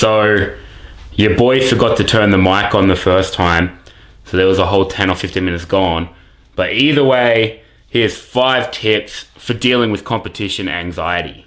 So your boy forgot to turn the mic on the first time, so there was a whole 10 or 15 minutes gone. But either way, here's 5 tips for dealing with competition anxiety.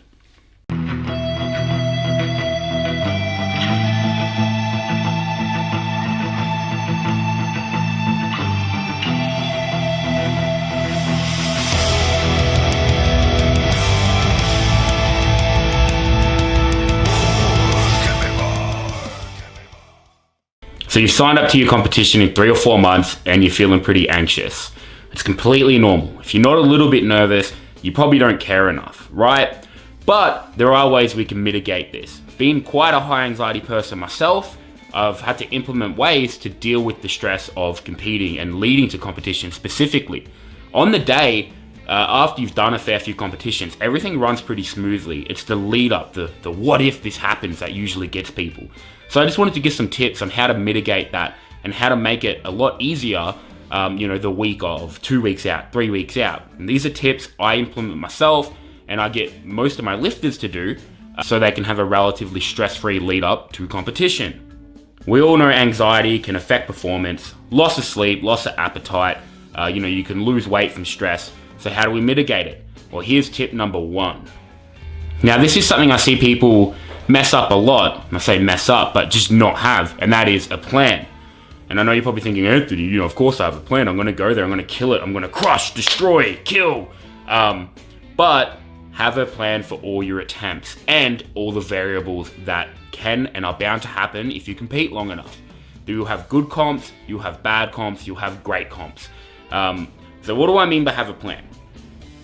So you signed up to your competition in 3 or 4 months and you're feeling pretty anxious. It's completely normal. If you're not a little bit nervous, you probably don't care enough, right? But there are ways we can mitigate this. Being quite a high anxiety person myself, I've had to implement ways to deal with the stress of competing and leading to competition specifically. On the day, after you've done a fair few competitions, everything runs pretty smoothly. It's the lead up, the what if this happens that usually gets people. So I just wanted to give some tips on how to mitigate that and how to make it a lot easier, the week of, 2 weeks out, 3 weeks out. And these are tips I implement myself and I get most of my lifters to do so they can have a relatively stress-free lead up to competition. We all know anxiety can affect performance, loss of sleep, loss of appetite, you can lose weight from stress. So how do we mitigate it? Well, here's tip number 1. Now, this is something I see people mess up a lot. I say mess up, but just not have, and that is a plan. And I know you're probably thinking, Anthony, of course I have a plan. I'm going to go there. I'm going to kill it. I'm going to crush, destroy, kill. But have a plan for all your attempts and all the variables that can and are bound to happen if you compete long enough. You'll have good comps, you'll have bad comps, you'll have great comps. So what do I mean by have a plan?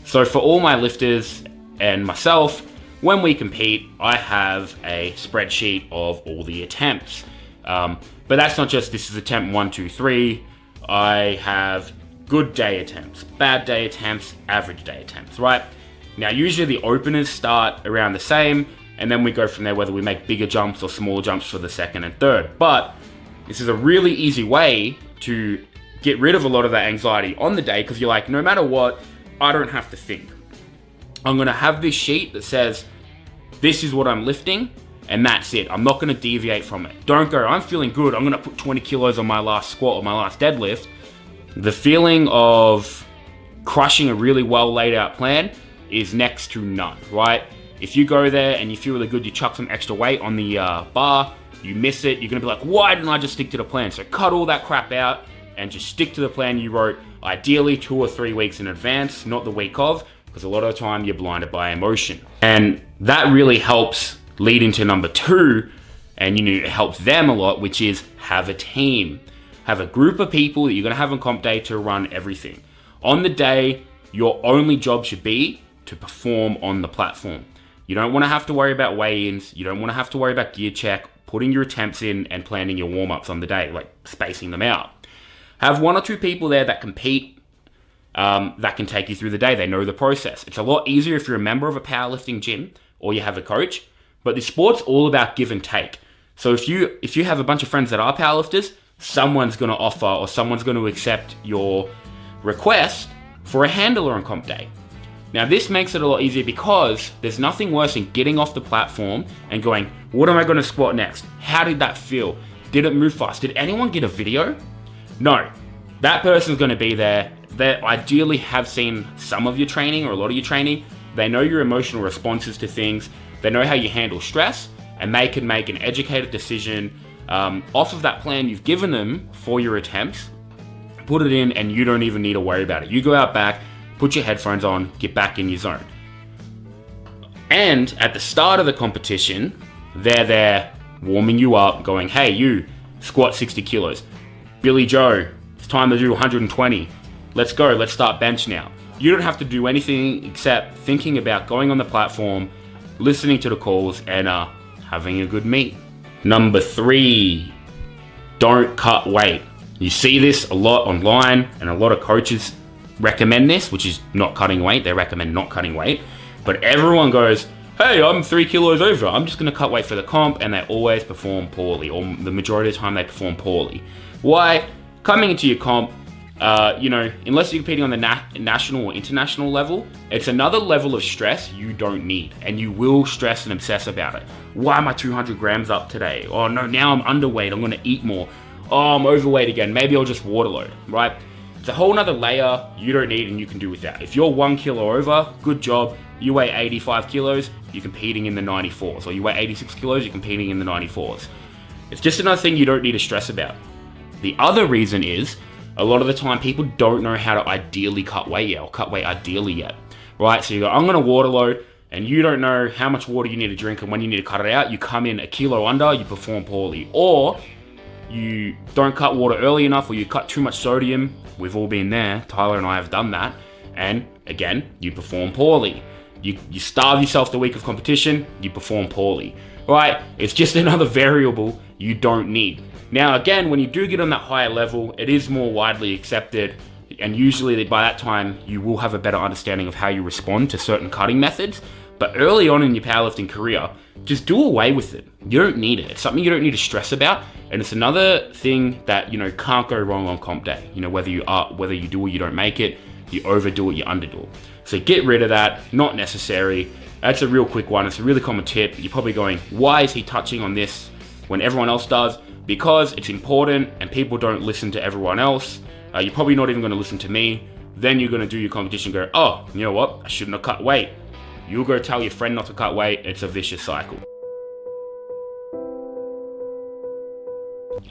So for all my lifters and myself, when we compete, I have a spreadsheet of all the attempts. But that's not just this is attempt 1, 2, 3. I have good day attempts, bad day attempts, average day attempts, right? Now, usually the openers start around the same, and then we go from there whether we make bigger jumps or smaller jumps for the second and third. But this is a really easy way to get rid of a lot of that anxiety on the day, because you're like, no matter what, I don't have to think. I'm going to have this sheet that says, this is what I'm lifting, and that's it. I'm not going to deviate from it. Don't go, I'm feeling good, I'm going to put 20 kilos on my last squat or my last deadlift. The feeling of crushing a really well laid out plan is next to none, right? If you go there and you feel really good, you chuck some extra weight on the bar, you miss it, you're going to be like, why didn't I just stick to the plan? So cut all that crap out and just stick to the plan you wrote, ideally 2 or 3 weeks in advance, not the week of, because a lot of the time you're blinded by emotion. And that really helps lead into number 2, and it helps them a lot, which is have a team. Have a group of people that you're going to have on comp day to run everything. On the day, your only job should be to perform on the platform. You don't want to have to worry about weigh-ins, you don't want to have to worry about gear check, putting your attempts in and planning your warm-ups on the day, like spacing them out. Have 1 or 2 people there that compete, that can take you through the day. They know the process. It's a lot easier if you're a member of a powerlifting gym or you have a coach, but the sport's all about give and take. So if you have a bunch of friends that are powerlifters, someone's going to offer or someone's going to accept your request for a handler on comp day. Now, this makes it a lot easier because there's nothing worse than getting off the platform and going, what am I going to squat next? How did that feel? Did it move fast? Did anyone get a video? No, that person's going to be there. They ideally have seen some of your training or a lot of your training. They know your emotional responses to things. They know how you handle stress, and they can make an educated decision off of that plan you've given them for your attempts. Put it in, and you don't even need to worry about it. You go out back, put your headphones on, get back in your zone. And at the start of the competition, they're there warming you up, going, hey, you squat 60 kilos. Billy Joe, it's time to do 120. Let's go, let's start bench now. You don't have to do anything except thinking about going on the platform, listening to the calls, and having a good meet. Number 3, don't cut weight. You see this a lot online, and a lot of coaches recommend this, which is not cutting weight. They recommend not cutting weight. But everyone goes, hey, I'm 3 kilos over, I'm just going to cut weight for the comp, and they always perform poorly, or the majority of the time they perform poorly. Why? Coming into your comp, Unless you're competing on the national or international level, it's another level of stress you don't need, and you will stress and obsess about it. Why am I 200 grams up today? Oh no, now I'm underweight, I'm gonna eat more. Oh, I'm overweight again, maybe I'll just water load, right? It's a whole nother layer you don't need and you can do without. If you're 1 kilo over, good job. You weigh 85 kilos, you're competing in the 94s. Or you weigh 86 kilos, you're competing in the 94s. It's just another thing you don't need to stress about. The other reason is, a lot of the time people don't know how to ideally cut weight yet, or cut weight ideally yet, right? So you go, I'm gonna water load, and you don't know how much water you need to drink and when you need to cut it out. You come in a kilo under, you perform poorly. Or you don't cut water early enough, or you cut too much sodium. We've all been there. Tyler and I have done that. And again, you perform poorly. You starve yourself the week of competition, you perform poorly, right? It's just another variable you don't need. Now, again, when you do get on that higher level, it is more widely accepted, and usually by that time, you will have a better understanding of how you respond to certain cutting methods. But early on in your powerlifting career, just do away with it. You don't need it. It's something you don't need to stress about, and it's another thing that, can't go wrong on comp day. Whether you do or you don't make it, you overdo it, you underdo it. So get rid of that, not necessary. That's a real quick one. It's a really common tip. You're probably going, why is he touching on this when everyone else does? Because it's important and people don't listen to everyone else. You're probably not even going to listen to me. Then you're going to do your competition and go, oh, you know what? I shouldn't have cut weight. You'll go tell your friend not to cut weight. It's a vicious cycle.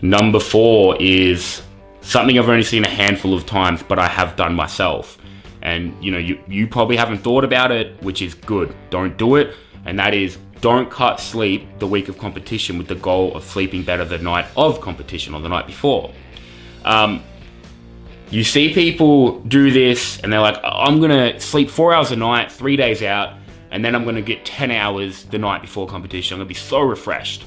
Number 4 is something I've only seen a handful of times, but I have done myself. And you probably haven't thought about it, which is good. Don't do it. And that is, don't cut sleep the week of competition with the goal of sleeping better the night of competition or the night before. You see people do this and they're like, I'm gonna sleep 4 hours a night, 3 days out, and then I'm gonna get 10 hours the night before competition. I'm gonna be so refreshed.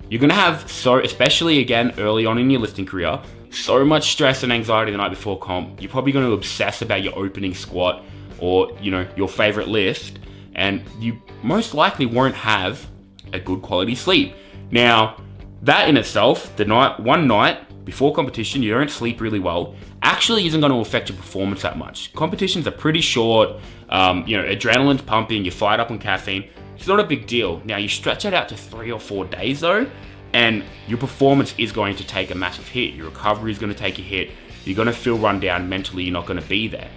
You're gonna have, especially again, early on in your lifting career, so much stress and anxiety the night before comp. You're probably gonna obsess about your opening squat or, your favorite lift, and you most likely won't have a good quality sleep. Now, that in itself, one night before competition, you don't sleep really well, actually isn't going to affect your performance that much. Competitions are pretty short, adrenaline's pumping, you're fired up on caffeine. It's not a big deal. Now, you stretch it out to 3 or 4 days though, and your performance is going to take a massive hit. Your recovery is going to take a hit. You're going to feel run down mentally. You're not going to be there.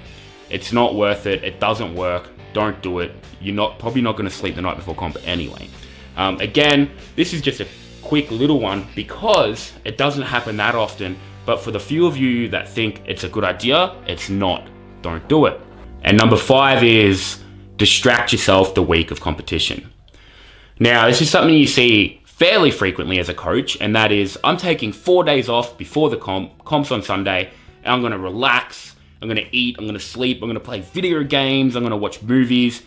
It's not worth it. It doesn't work. Don't do it. You're probably not going to sleep the night before comp anyway. Again, this is just a quick little one because it doesn't happen that often, but for the few of you that think it's a good idea, it's not. Don't do it. And number 5 is distract yourself the week of competition. Now, this is something you see fairly frequently as a coach, and that is, I'm taking 4 days off before the comp's on Sunday, and I'm gonna relax, I'm gonna eat, I'm gonna sleep, I'm gonna play video games, I'm gonna watch movies,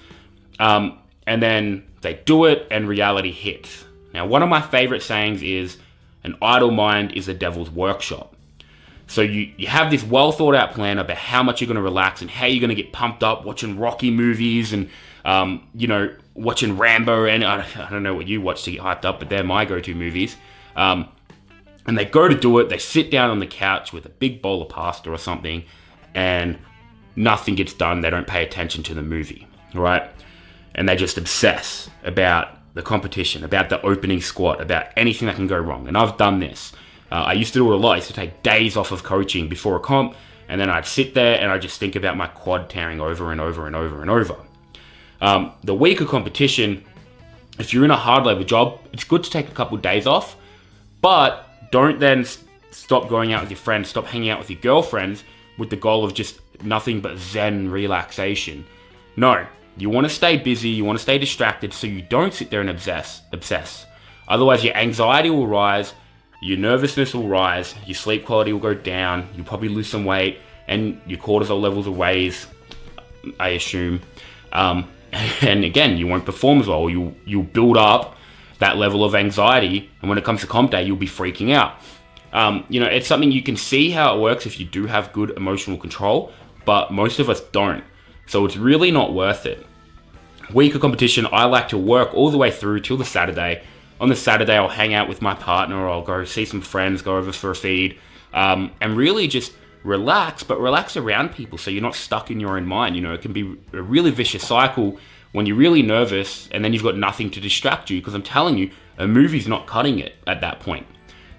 and then they do it and reality hits. Now, one of my favorite sayings is, an idle mind is the devil's workshop. So you have this well thought out plan about how much you're gonna relax and how you're gonna get pumped up watching Rocky movies and, watching Rambo, and I don't know what you watch to get hyped up, but they're my go-to movies. And they go to do it, they sit down on the couch with a big bowl of pasta or something, and nothing gets done. They don't pay attention to the movie, right? And they just obsess about the competition, about the opening squat, about anything that can go wrong. And I've done this. I used to do it a lot. I used to take days off of coaching before a comp, and then I'd sit there and I'd just think about my quad tearing over and over and over and over. The week of competition, if you're in a hard labor job, it's good to take a couple of days off, but don't then stop going out with your friends, stop hanging out with your girlfriends with the goal of just nothing but zen relaxation. No, you want to stay busy, you want to stay distracted so you don't sit there and obsess. Otherwise, your anxiety will rise, your nervousness will rise, your sleep quality will go down, you'll probably lose some weight, and your cortisol levels will raise, I assume. And again, you won't perform as well. You'll build up that level of anxiety, and when it comes to comp day, you'll be freaking out. It's something you can see how it works if you do have good emotional control, but most of us don't. So it's really not worth it. Week of competition, I like to work all the way through till the Saturday. On the Saturday, I'll hang out with my partner, or I'll go see some friends, go over for a feed, and really just relax, but relax around people so you're not stuck in your own mind. You know, it can be a really vicious cycle when you're really nervous and then you've got nothing to distract you, because I'm telling you, a movie's not cutting it at that point.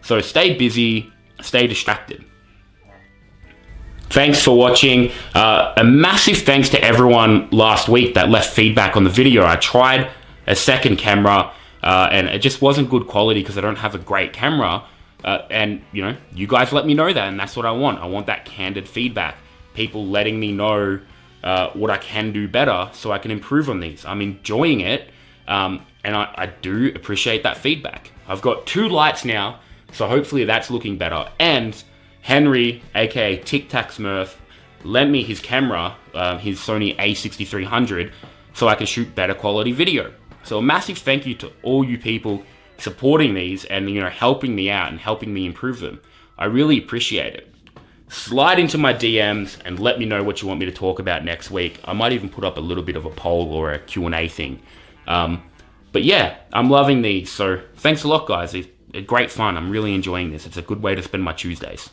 So stay busy, stay distracted. Thanks for watching. A massive thanks to everyone last week that left feedback on the video. I tried a second camera and it just wasn't good quality because I don't have a great camera. And you know, you guys let me know that, and that's what I want. I want that candid feedback. People letting me know what I can do better so I can improve on these. I'm enjoying it, and I do appreciate that feedback. I've got 2 lights now, so hopefully that's looking better. And Henry, aka Tic Tac Smurf, lent me his camera, his Sony a6300, so I can shoot better quality video. So a massive thank you to all you people supporting these and, you know, helping me out and helping me improve them. I really appreciate it. Slide into my DMs and let me know what you want me to talk about next week. I might even put up a little bit of a poll or a Q&A thing. But yeah, I'm loving these. So thanks a lot, guys. It's great fun. I'm really enjoying this. It's a good way to spend my Tuesdays.